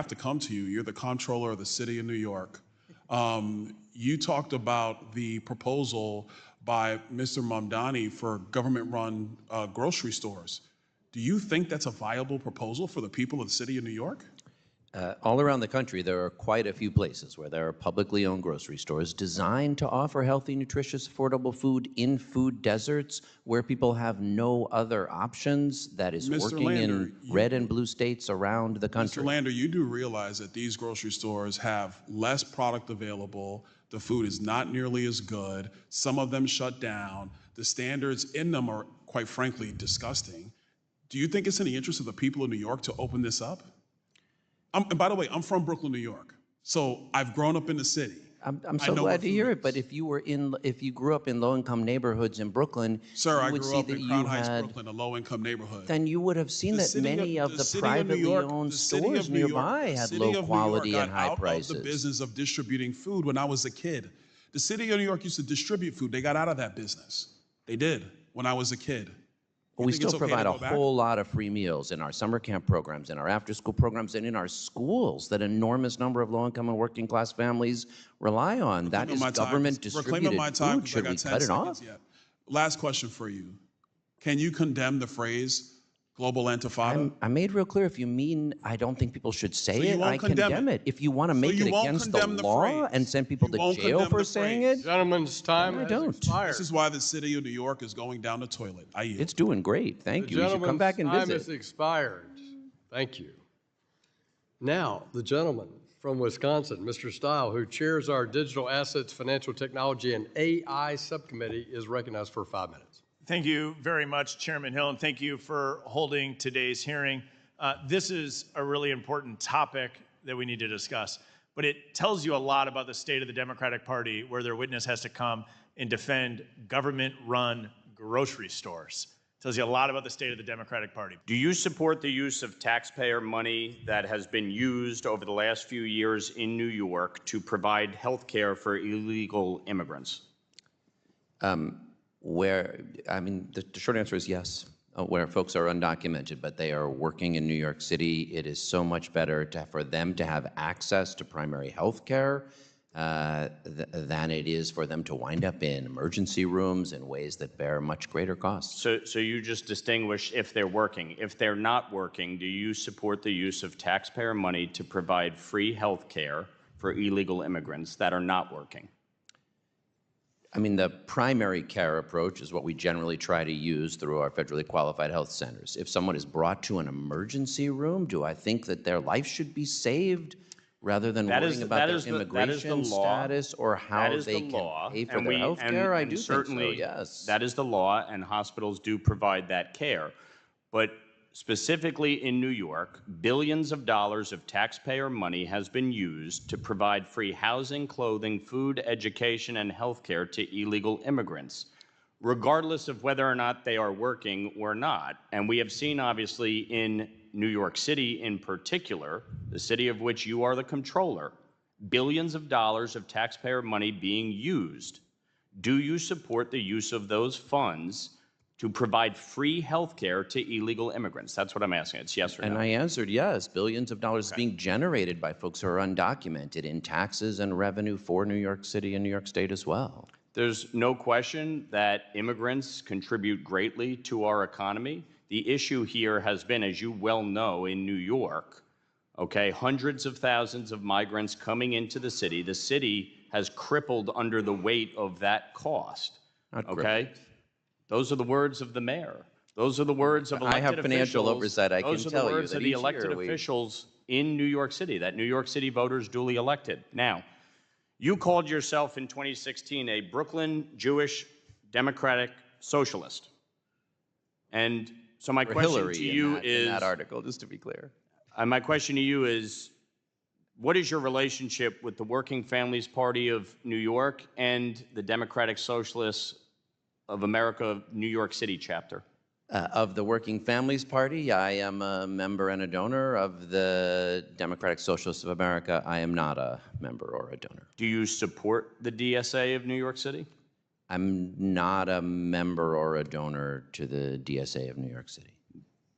have to come to you. You're the Comptroller of the City of New York. You talked about the proposal by Mr. Mamdani for government-run grocery stores. Do you think that's a viable proposal for the people of the City of New York? All around the country, there are quite a few places where there are publicly owned grocery stores designed to offer healthy, nutritious, affordable food in food deserts where people have no other options. That is Mr. working Lander, in red and blue states around the country. Mr. Lander, you do realize that these grocery stores have less product available. The food is not nearly as good. Some of them shut down. The standards in them are, quite frankly, disgusting. Do you think it's in the interest of the people of New York to open this up? And by the way, I'm from Brooklyn, New York, so I've grown up in the city. I'm so glad to hear it. But if you grew up in low-income neighborhoods in Brooklyn, sir, you would I grew see up that in Crown you Heights, had, Brooklyn, a low-income neighborhood. then you would have seen that many of the privately owned stores nearby had low quality and high prices. The business of distributing food when I was a kid. The city of New York used to distribute food. They got out of that business. They did when I was a kid. We still provide a whole lot of free meals in our summer camp programs, in our after-school programs, and in our schools that an enormous number of low-income and working-class families rely on. That is government-distributed food. Should we cut it off? Last question for you. Can you condemn the phrase global intifada? I made real clear, if you mean I don't think people should say it, I condemn it. If you want to make it against the law and send people to jail for saying it, gentleman's time has expired. This is why the city of New York is going down the toilet. I yield. It's doing great. Thank you. You should come back and visit. The gentleman's time has expired. Thank you. Now, the gentleman from Wisconsin, Mr. Stile, who chairs our Digital Assets, Financial Technology, and AI Subcommittee, is recognized for 5 minutes. Thank you very much, Chairman Hill, and thank you for holding today's hearing. This is a really important topic that we need to discuss, but it tells you a lot about the state of the Democratic Party, where their witness has to come and defend government-run grocery stores. It tells you a lot about the state of the Democratic Party. Do you support the use of taxpayer money that has been used over the last few years in New York to provide health care for illegal immigrants? The short answer is yes, where folks are undocumented, but they are working in New York City. It is so much better for them to have access to primary health care than it is for them to wind up in emergency rooms in ways that bear much greater costs. So you just distinguish if they're working. If they're not working, do you support the use of taxpayer money to provide free health care for illegal immigrants that are not working? The primary care approach is what we generally try to use through our federally qualified health centers. If someone is brought to an emergency room, do I think that their life should be saved rather than worrying about their immigration status or how they can pay for their health care? I do think so, yes. That is the law, and hospitals do provide that care. But specifically in New York, billions of dollars of taxpayer money has been used to provide free housing, clothing, food, education, and health care to illegal immigrants, regardless of whether or not they are working or not. And we have seen, obviously, in New York City in particular, the city of which you are the comptroller, billions of dollars of taxpayer money being used. Do you support the use of those funds to provide free health care to illegal immigrants? That's what I'm asking. It's yes or no. And I answered yes. Billions of dollars being generated by folks who are undocumented in taxes and revenue for New York City and New York State as well. There's no question that immigrants contribute greatly to our economy. The issue here has been, as you well know, in New York, hundreds of thousands of migrants coming into the city. The city has crippled under the weight of that cost. Those are the words of the mayor. Those are the words of elected officials. I have financial oversight. I can tell you that Those are the words of the elected officials in New York City, that New York City voters duly elected. Now, you called yourself in 2016 a Brooklyn Jewish Democratic Socialist. And so my question to you is... in that article, just to be clear. My question to you is, what is your relationship with the Working Families Party of New York and the Democratic Socialists of America, New York City chapter? Of the Working Families Party, I am a member and a donor. Of the Democratic Socialists of America, I am not a member or a donor. Do you support the DSA of New York City? I'm not a member or a donor to the DSA of New York City.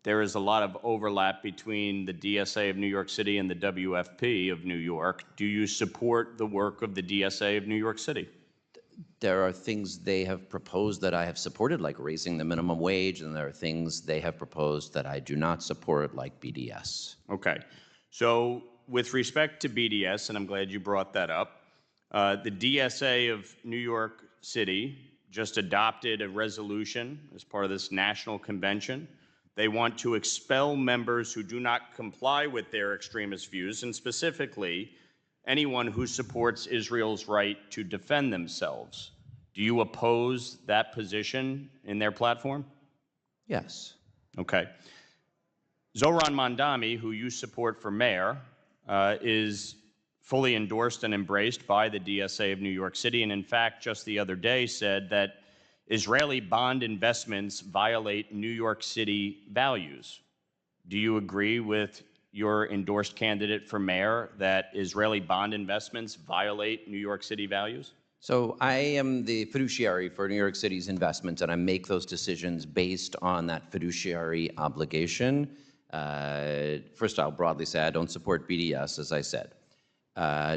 there is a lot of overlap between the DSA of New York City and the WFP of New York. Do you support the work of the DSA of New York City? There are things they have proposed that I have supported, like raising the minimum wage, and there are things they have proposed that I do not support, like BDS. Okay. So with respect to BDS, and I'm glad you brought that up, the DSA of New York City just adopted a resolution as part of this national convention. They want to expel members who do not comply with their extremist views, and specifically, anyone who supports Israel's right to defend themselves. Do you oppose that position in their platform? Yes. Okay. Zohran Mamdani, who you support for mayor, is fully endorsed and embraced by the DSA of New York City, and in fact, just the other day said that Israeli bond investments violate New York City values. Do you agree with your endorsed candidate for mayor that Israeli bond investments violate New York City values? So I am the fiduciary for New York City's investments, and I make those decisions based on that fiduciary obligation. First, I'll broadly say I don't support BDS, as I said.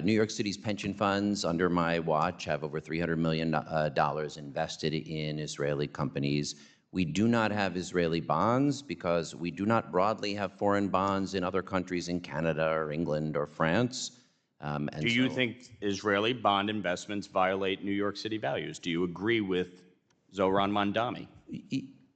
New York City's pension funds under my watch have over $300 million invested in Israeli companies. We do not have Israeli bonds because we do not broadly have foreign bonds in other countries in Canada or England or France. Do you think Israeli bond investments violate New York City values? Do you agree with Zohran Mamdani?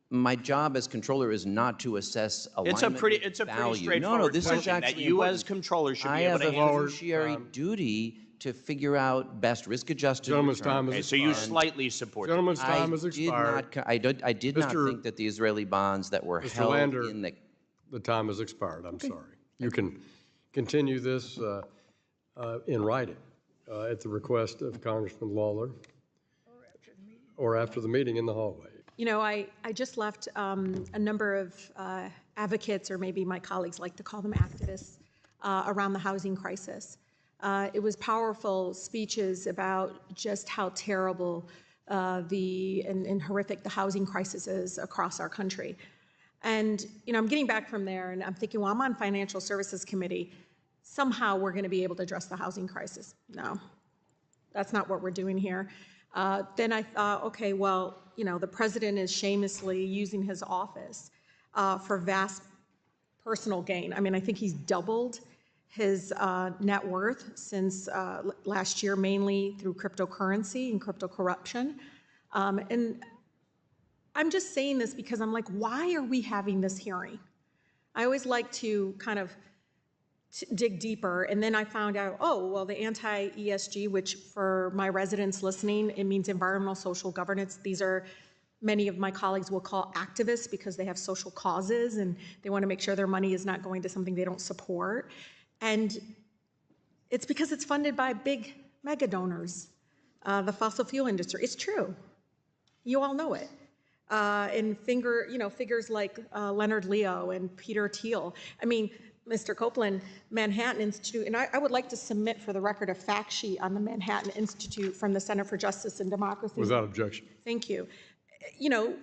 My job as controller is not to assess alignment with It's a pretty value. straightforward No, this is question actually that you important. as controller should I be able have to a answer. fiduciary duty to figure out best risk-adjusted Gentleman's return. time Okay, is so you expired. slightly support. Gentleman's I time has did expired. not. I did not Mr. think that the Israeli bonds that were Mr. held Lander, in the. The time has expired, I'm sorry. You can continue this in writing at the request of Congressman Lawler or after the meeting in the hallway. You know, I just left a number of advocates, or maybe my colleagues like to call them activists, around the housing crisis. It was powerful speeches about just how terrible and horrific the housing crisis is across our country. And, you know, I'm getting back from there and I'm thinking, well, I'm on Financial Services Committee. Somehow we're going to be able to address the housing crisis. No, that's not what we're doing here. Then I thought, okay, well, you know, the president is shamelessly using his office for vast personal gain. I mean, I think he's doubled his net worth since last year, mainly through cryptocurrency and crypto corruption. And I'm just saying this because I'm like, why are we having this hearing? I always like to kind of dig deeper, and then I found out, oh, well, the anti-ESG, which for my residents listening, it means environmental social governance. These are, many of my colleagues will call activists because they have social causes and they want to make sure their money is not going to something they don't support. And it's because it's funded by big mega donors, the fossil fuel industry. It's true. You all know it. And figures like Leonard Leo and Peter Thiel. I mean, Mr. Copeland, Manhattan Institute, and I would like to submit for the record a fact sheet on the Manhattan Institute from the Center for Justice and Democracy. Without objection. Thank you. You know,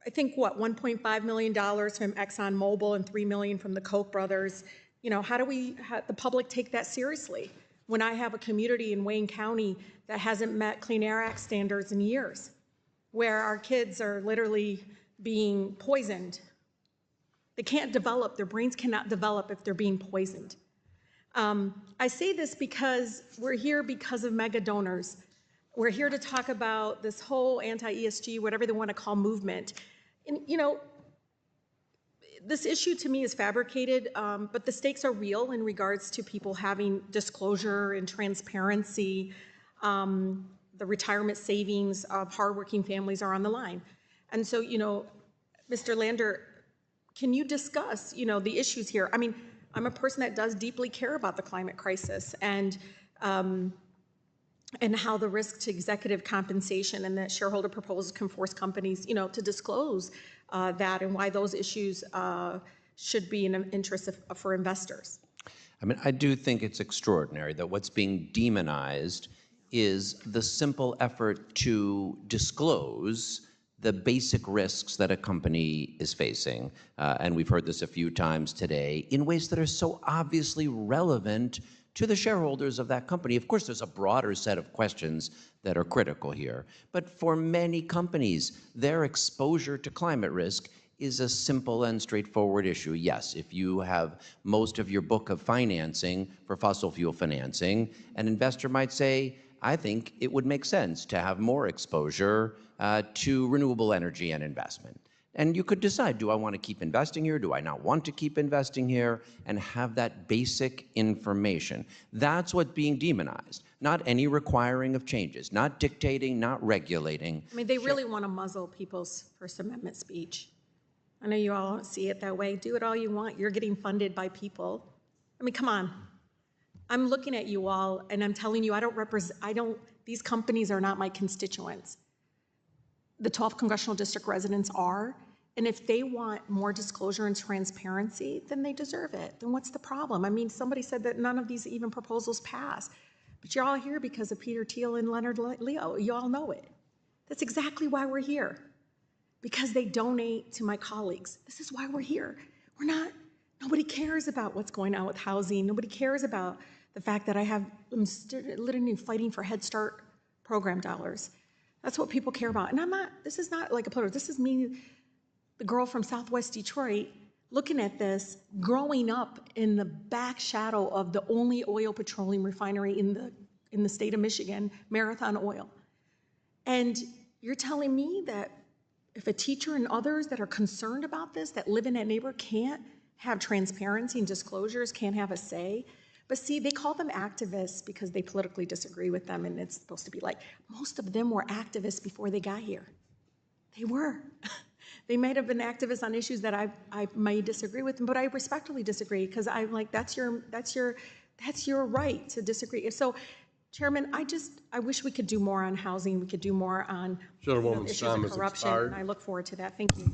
I think what, $1.5 million from ExxonMobil and $3 million from the Koch brothers. You know, how do the public take that seriously? When I have a community in Wayne County that hasn't met Clean Air Act standards in years, where our kids are literally being poisoned. They can't develop, their brains cannot develop if they're being poisoned. I say this because we're here because of mega donors. We're here to talk about this whole anti-ESG, whatever they want to call movement. And you know, this issue to me is fabricated, but the stakes are real in regards to people having disclosure and transparency. The retirement savings of hardworking families are on the line. And so, you know, Mr. Lander, can you discuss, you know, the issues here? I mean, I'm a person that does deeply care about the climate crisis and how the risk to executive compensation and that shareholder proposals can force companies, you know, to disclose that and why those issues should be in the interest for investors. I mean, I do think it's extraordinary that what's being demonized is the simple effort to disclose the basic risks that a company is facing, and we've heard this a few times today, in ways that are so obviously relevant to the shareholders of that company. Of course, there's a broader set of questions that are critical here, but for many companies, their exposure to climate risk is a simple and straightforward issue. Yes, if you have most of your book of financing for fossil fuel financing, an investor might say, I think it would make sense to have more exposure to renewable energy and investment. And you could decide, do I want to keep investing here? Do I not want to keep investing here? And have that basic information. That's what's being demonized. Not any requiring of changes, not dictating, not regulating. I mean, they really want to muzzle people's First Amendment speech. I know you all see it that way. Do it all you want. You're getting funded by people. I mean, come on. I'm looking at you all and I'm telling you, these companies are not my constituents. The 12th Congressional District residents are, and if they want more disclosure and transparency, then they deserve it. Then what's the problem? I mean, somebody said that none of these even proposals pass, but you're all here because of Peter Thiel and Leonard Leo. You all know it. That's exactly why we're here, because they donate to my colleagues. This is why we're here. Nobody cares about what's going on with housing. Nobody cares about the fact that I'm literally fighting for Head Start program dollars. That's what people care about. And this is not like a political, this is me, the girl from Southwest Detroit, looking at this, growing up in the back shadow of the only oil petroleum refinery in the state of Michigan, Marathon Oil. And you're telling me that if a teacher and others that are concerned about this, that live in that neighborhood, can't have transparency and disclosures, can't have a say? But see, they call them activists because they politically disagree with them, and it's supposed to be like, most of them were activists before they got here. They were. They might have been activists on issues that I may disagree with them, but I respectfully disagree, because I'm like, that's your right to disagree. So, Chairman, I wish we could do more on housing. We could do more on Gentlewoman's issues time of has corruption, expired. and I look forward to that. Thank you.